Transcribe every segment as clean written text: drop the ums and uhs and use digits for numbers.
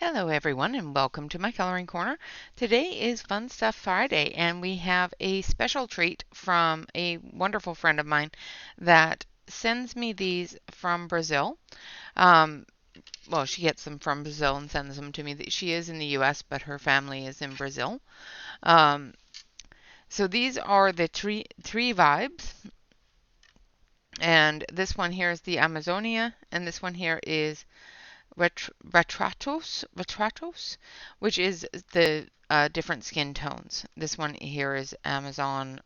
Hello everyone and welcome to my coloring corner. Today is Fun Stuff Friday and we have a special treat from a wonderful friend of mine that sends me these from Brazil. Um, well, she gets them from Brazil and sends them to me. She is in the US, but her family is in Brazil. Um, so these are the three vibes, and this one here is the Amazonia, and this one here is retratos, which is the different skin tones. This one here is Amazon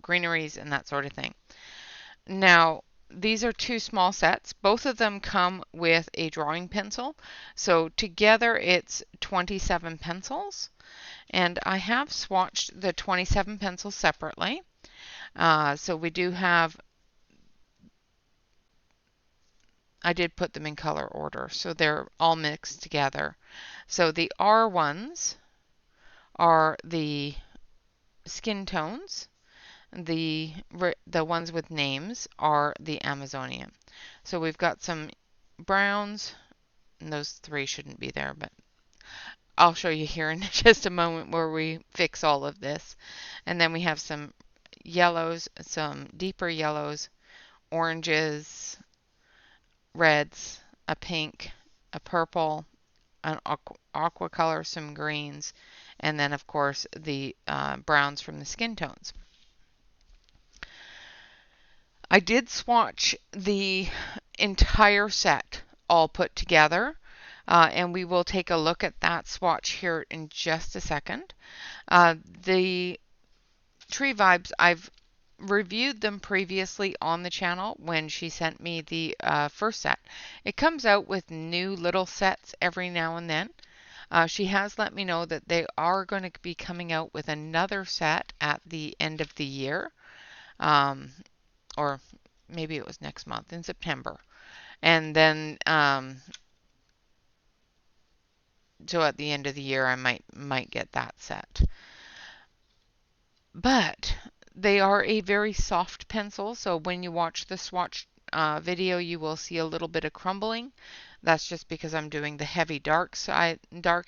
greeneries and that sort of thing. Now, these are two small sets. Both of them come with a drawing pencil. So together it's 27 pencils. And I have swatched the 27 pencils separately. So we do have, I did put them in color order. So they're all mixed together. So the R ones are the skin tones. The ones with names are the Amazonian. So we've got some browns, and those three shouldn't be there, but I'll show you here in just a moment where we fix all of this. And then we have some yellows, some deeper yellows, oranges, reds, a pink, a purple, an aqua color, some greens, and then of course the browns from the skin tones. I did swatch the entire set all put together, and we will take a look at that swatch here in just a second. The Tree Vibes, I've reviewed them previously on the channel when she sent me the first set. It comes out with new little sets every now and then. She has let me know that they are going to be coming out with another set at the end of the year. Or maybe it was next month in September. And then, so at the end of the year, I might get that set. But they are a very soft pencil, so when you watch the swatch video, you will see a little bit of crumbling. That's just because I'm doing the heavy dark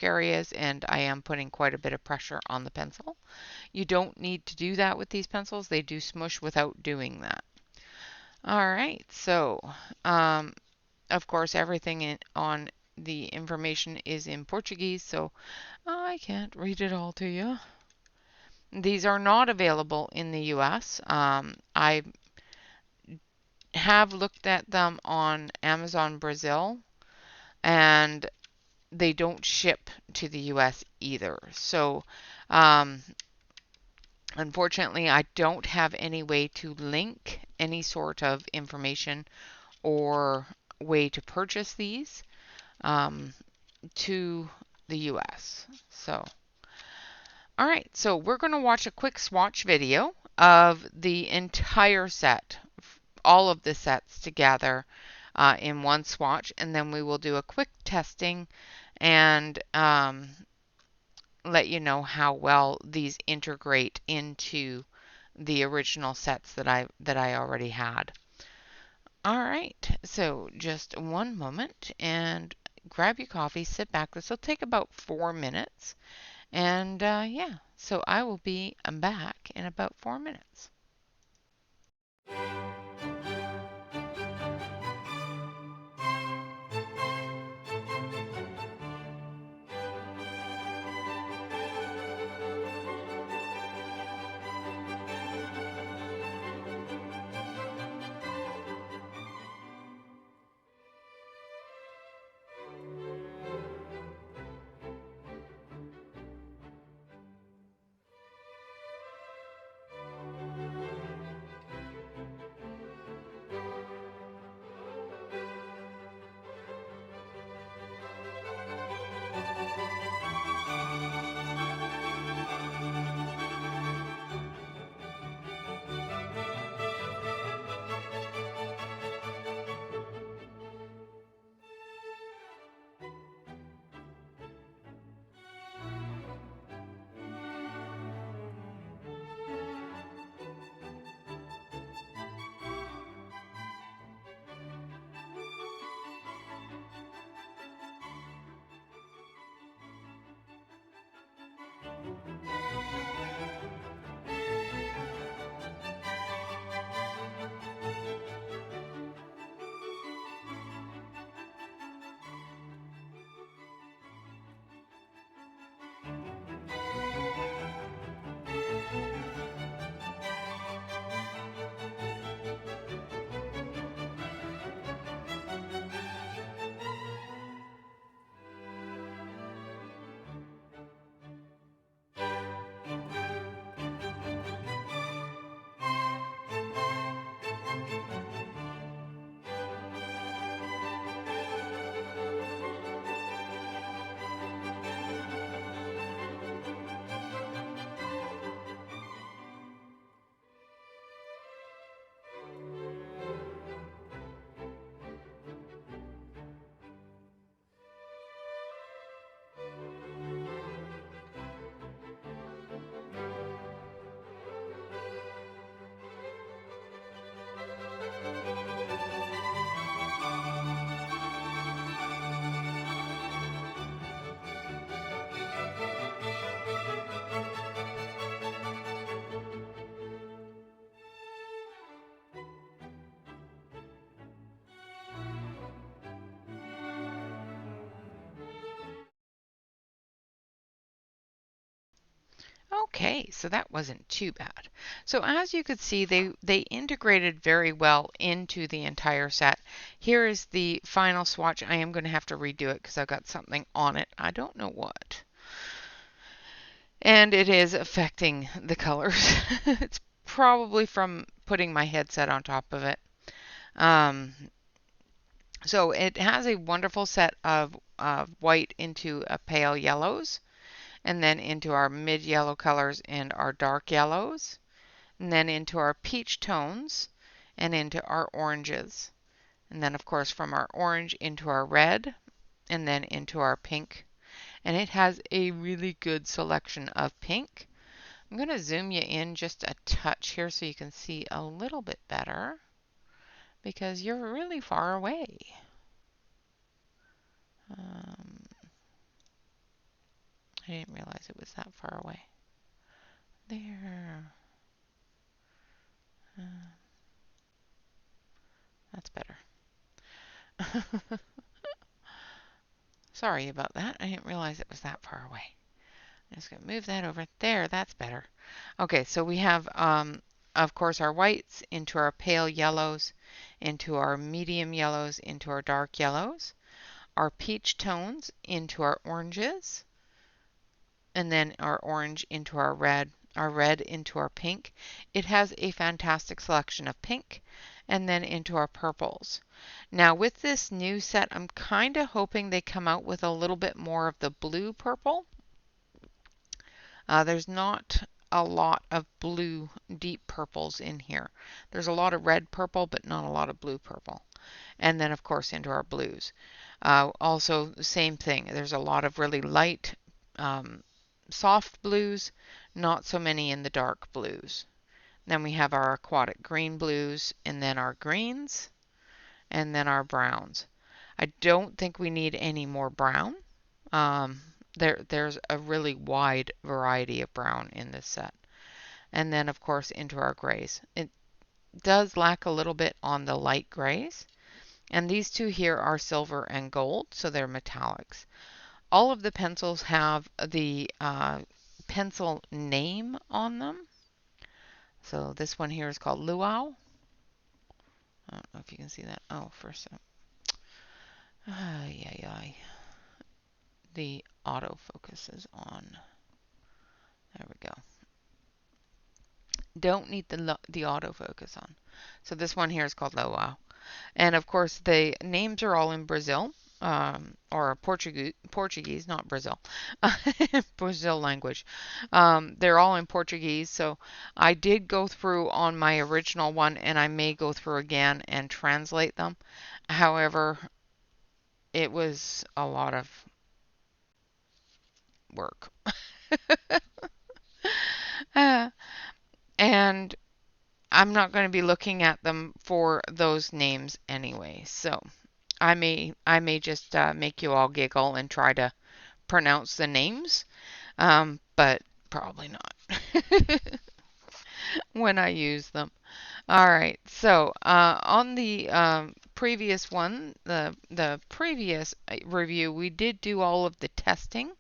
areas, and I am putting quite a bit of pressure on the pencil. You don't need to do that with these pencils. They do smush without doing that. All right, so of course everything on the information is in Portuguese, so I can't read it all to you. These are not available in the US. I have looked at them on Amazon Brazil, and they don't ship to the US either. So, unfortunately, I don't have any way to link any sort of information or way to purchase these to the US. So, all right, so we're going to watch a quick swatch video of the entire set, all of the sets together in one swatch, and then we will do a quick testing and let you know how well these integrate into the original sets that I already had. All right, so just one moment and grab your coffee, sit back. This will take about 4 minutes. And yeah, so I will be back in about 4 minutes. Okay, so that wasn't too bad. So as you could see, they integrated very well into the entire set. Here is the final swatch. I am going to have to redo it because I've got something on it. I don't know what. And it is affecting the colors. It's probably from putting my headset on top of it. Um, so it has a wonderful set of white into a pale yellows, and then into our mid yellow colors and our dark yellows, and then into our peach tones and into our oranges. And then of course from our orange into our red and then into our pink. And it has a really good selection of pink. I'm going to zoom you in just a touch here so you can see a little bit better because you're really far away. I didn't realize it was that far away. There. That's better. Sorry about that. I didn't realize it was that far away. I'm just going to move that over there. That's better. Okay, so we have, of course, our whites into our pale yellows, into our medium yellows, into our dark yellows, our peach tones into our oranges, and then our orange into our red into our pink. It has a fantastic selection of pink, and then into our purples. Now with this new set, I'm kind of hoping they come out with a little bit more of the blue purple. There's not a lot of blue deep purples in here. There's a lot of red purple, but not a lot of blue purple. And then of course into our blues. Also the same thing. There's a lot of really light soft blues, not so many in the dark blues. Then we have our aquatic green blues, and then our greens, and then our browns. I don't think we need any more brown. There's a really wide variety of brown in this set. And then, of course, into our grays. It does lack a little bit on the light grays. And these two here are silver and gold, so they're metallics. All of the pencils have the pencil name on them. So this one here is called Luau. I don't know if you can see that. Oh, first. Ay. The autofocus is on. There we go. Don't need the autofocus on. So this one here is called Luau. And of course, the names are all in Brazil. Or Portuguese, not Brazil, Brazil language. They're all in Portuguese, so I did go through on my original one, and I may go through again and translate them. However, it was a lot of work. And I'm not going to be looking at them for those names anyway, so I may just make you all giggle and try to pronounce the names, but Probably not when I use them. All right, so on the previous one, the previous review, we did do all of the testing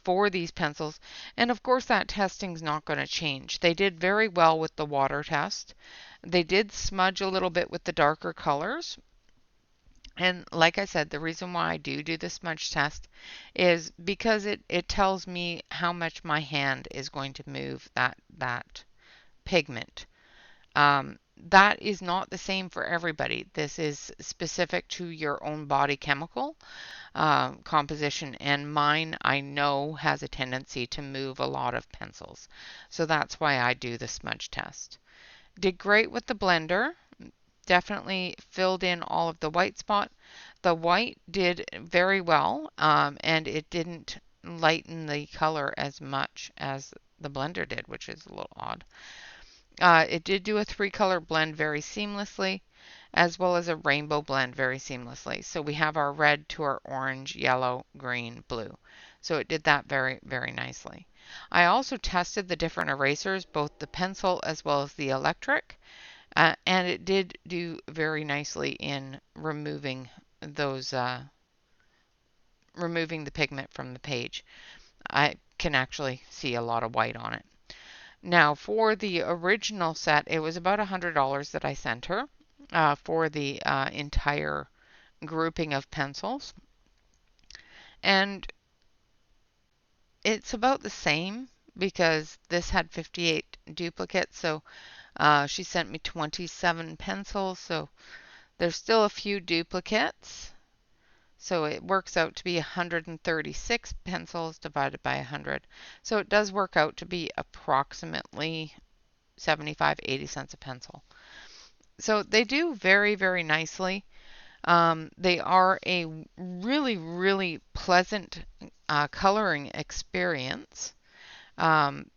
for these pencils, and of course that testing's not going to change. They did very well with the water test. They did smudge a little bit with the darker colors, and like I said, the reason why I do the smudge test is because it tells me how much my hand is going to move that pigment. That is not the same for everybody. This is specific to your own body chemical composition, and mine I know has a tendency to move a lot of pencils. So that's why I do the smudge test. Did great with the blender. Definitely filled in all of the white spot. The white did very well, and it didn't lighten the color as much as the blender did, which is a little odd. It did do a three-color blend very seamlessly, as well as a rainbow blend very seamlessly. So we have our red to our orange, yellow, green, blue. So it did that very, very nicely. I also tested the different erasers, both the pencil as well as the electric, and it did do very nicely in removing those, removing the pigment from the page. I can actually see a lot of white on it. Now, for the original set, it was about $100 that I sent her for the entire grouping of pencils. And it's about the same because this had 58 duplicates. So she sent me 27 pencils. So there's still a few duplicates. So it works out to be 136 pencils divided by 100. So it does work out to be approximately 75-80 cents a pencil. So they do very, very nicely. They are a really, really pleasant coloring experience. I'm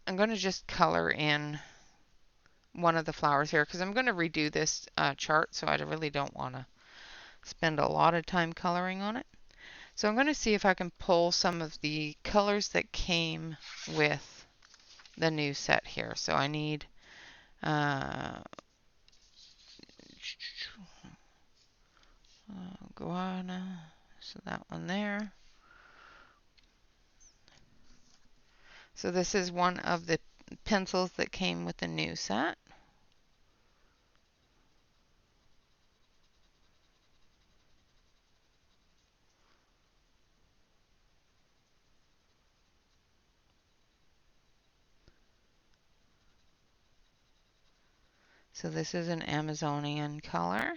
going to just color in one of the flowers here because I'm going to redo this chart, so I really don't want to spend a lot of time coloring on it. So I'm going to see if I can pull some of the colors that came with the new set here. So I need guana, so that one there. So this is one of the pencils that came with the new set. So this is an Amazonian color.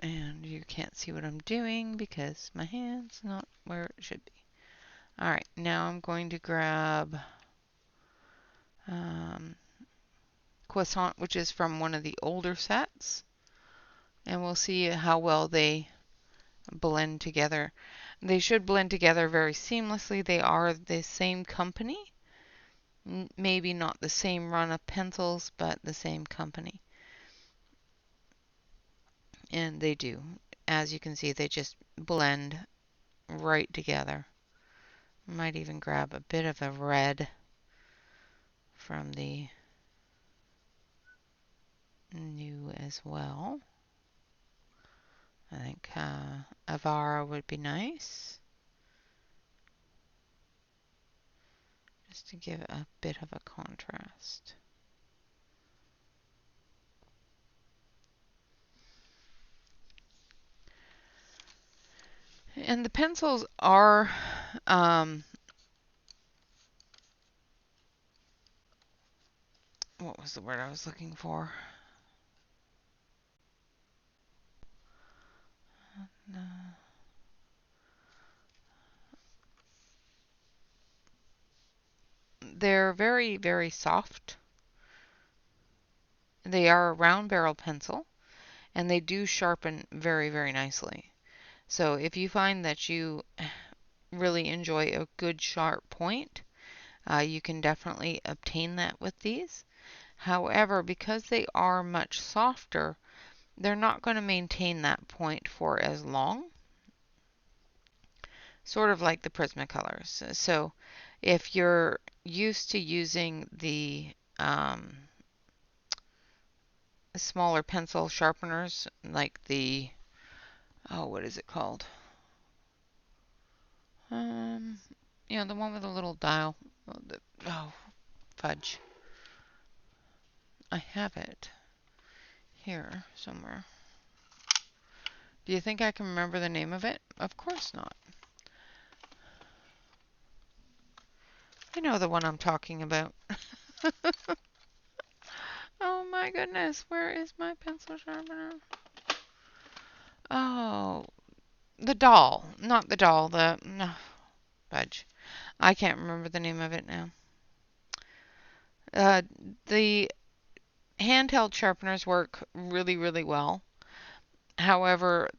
And you can't see what I'm doing because my hand's not where it should be. All right, now I'm going to grab Croissant, which is from one of the older sets, and we'll see how well they blend together. They should blend together very seamlessly. They are the same company. Maybe not the same run of pencils, but the same company. And they do. As you can see, they just blend right together. Might even grab a bit of a red from the new as well. I think Avara would be nice. Just to give a bit of a contrast. And the pencils are what was the word I was looking for? They're very, very soft. They are a round barrel pencil, and they do sharpen very, very nicely. So if you find that you really enjoy a good sharp point, you can definitely obtain that with these. However, because they are much softer, they're not going to maintain that point for as long, sort of like the Prismacolors. So if you're used to using the smaller pencil sharpeners, like the, oh, what is it called? The one with a little dial. Oh, fudge. I have it here somewhere. Do you think I can remember the name of it? Of course not. I know the one I'm talking about. Oh my goodness, where is my pencil sharpener? Oh, the doll. Not the doll, no, fudge. I can't remember the name of it now. The handheld sharpeners work really, really well. However,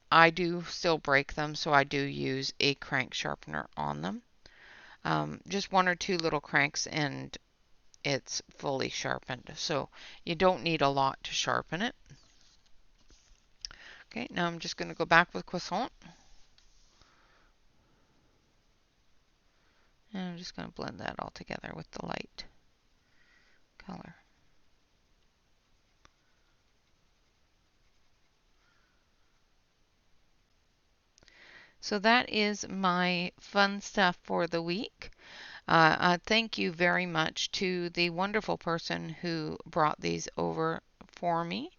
I do still break them, so I do use a crank sharpener on them. Just one or two little cranks and it's fully sharpened. So you don't need a lot to sharpen it. Okay, now I'm just going to go back with Croissant. And I'm just going to blend that all together with the light color. So that is my fun stuff for the week. Thank you very much to the wonderful person who brought these over for me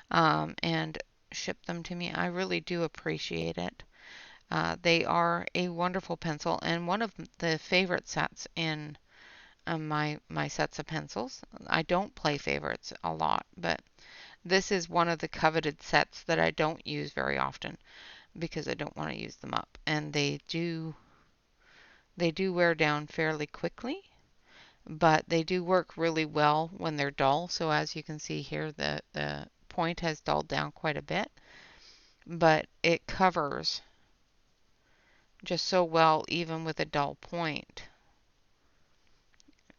and shipped them to me. I really do appreciate it. They are a wonderful pencil and one of the favorite sets in my sets of pencils. I don't play favorites a lot, but this is one of the coveted sets that I don't use very often because I don't want to use them up. And they do wear down fairly quickly, but they do work really well when they're dull. So as you can see here, the point has dulled down quite a bit, but it covers just so well even with a dull point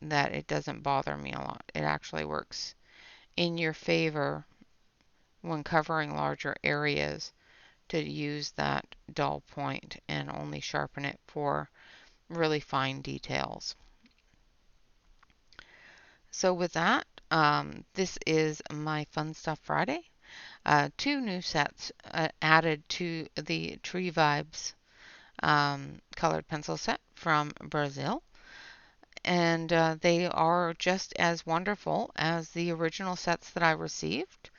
that it doesn't bother me a lot. It actually works in your favor when covering larger areas to use that dull point and only sharpen it for really fine details. So with that, this is my Fun Stuff Friday. Two new sets added to the Tree Vibes colored pencil set from Brazil. And they are just as wonderful as the original sets that I received.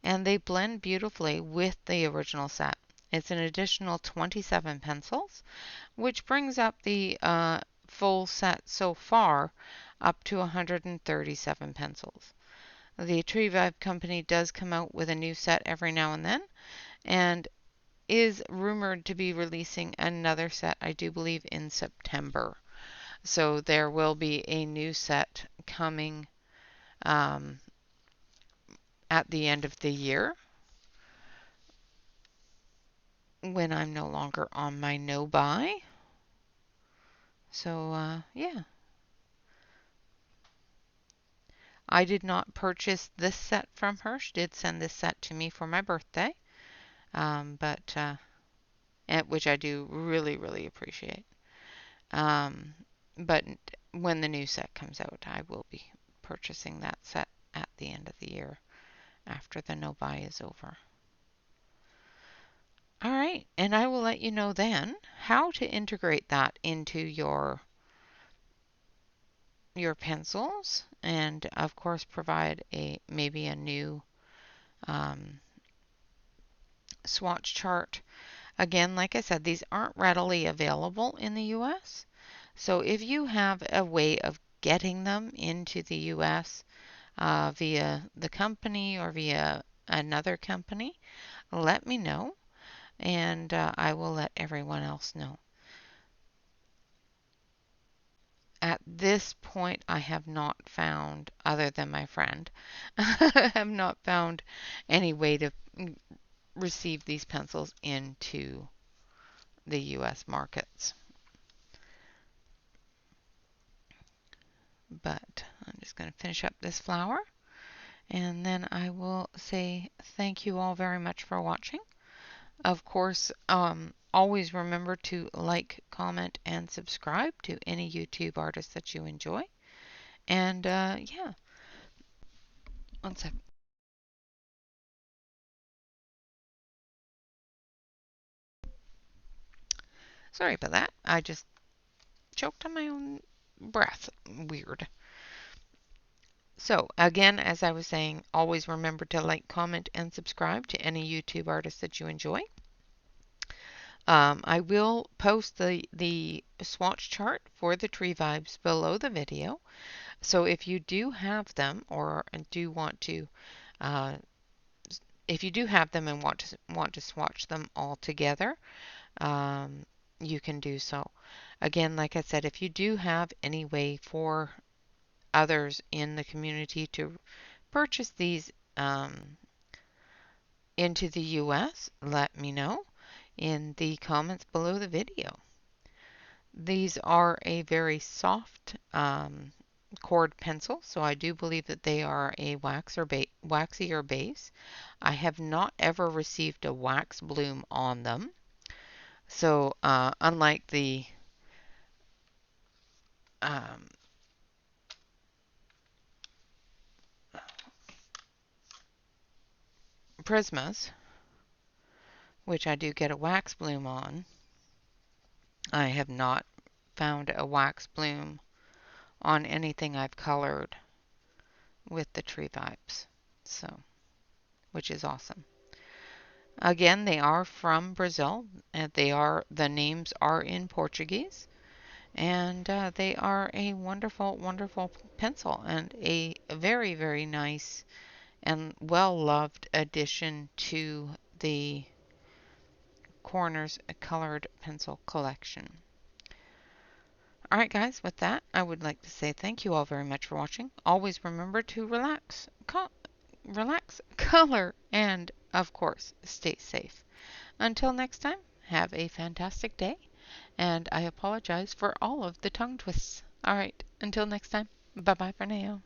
And they blend beautifully with the original set. It's an additional 27 pencils, which brings up the full set so far up to 137 pencils. The Tree Vibe Company does come out with a new set every now and then, and is rumored to be releasing another set, I do believe, in September. So there will be a new set coming at the end of the year when I'm no longer on my no-buy. So, yeah. I did not purchase this set from her. She did send this set to me for my birthday, which I do really, really appreciate. But when the new set comes out, I will be purchasing that set at the end of the year after the no-buy is over. All right, and I will let you know then how to integrate that into your pencils, and of course provide maybe a new swatch chart. Again, like I said, these aren't readily available in the US. So if you have a way of getting them into the US via the company or via another company, let me know, and I will let everyone else know. At this point, I have not found, other than my friend, I have not found any way to receive these pencils into the US markets. But I'm just going to finish up this flower, and then I will say thank you all very much for watching. Of course, always remember to like, comment, and subscribe to any YouTube artist that you enjoy. And yeah, one sec. Sorry about that. I just choked on my own breath. Weird. So, again, as I was saying, always remember to like, comment, and subscribe to any YouTube artist that you enjoy. I will post the swatch chart for the tree vibes below the video. So if you do have them or do want to, uh, if you do have them and want to swatch them all together, you can do so. Again, like I said, if you do have any way for others in the community to purchase these into the US, let me know in the comments below the video. These are a very soft cord pencil, so I do believe that they are a waxier base. I have not ever received a wax bloom on them. So unlike the um, Prismas, which I do get a wax bloom on, I have not found a wax bloom on anything I've colored with the Tree Vibes, so which is awesome. Again, they are from Brazil, and the names are in Portuguese, and they are a wonderful, wonderful pencil and a very, very nice and well-loved addition to the Corners Colored Pencil collection. Alright guys, with that, I would like to say thank you all very much for watching. Always remember to relax, color, and of course, stay safe. Until next time, have a fantastic day, and I apologize for all of the tongue twists. Alright, until next time, bye-bye for now.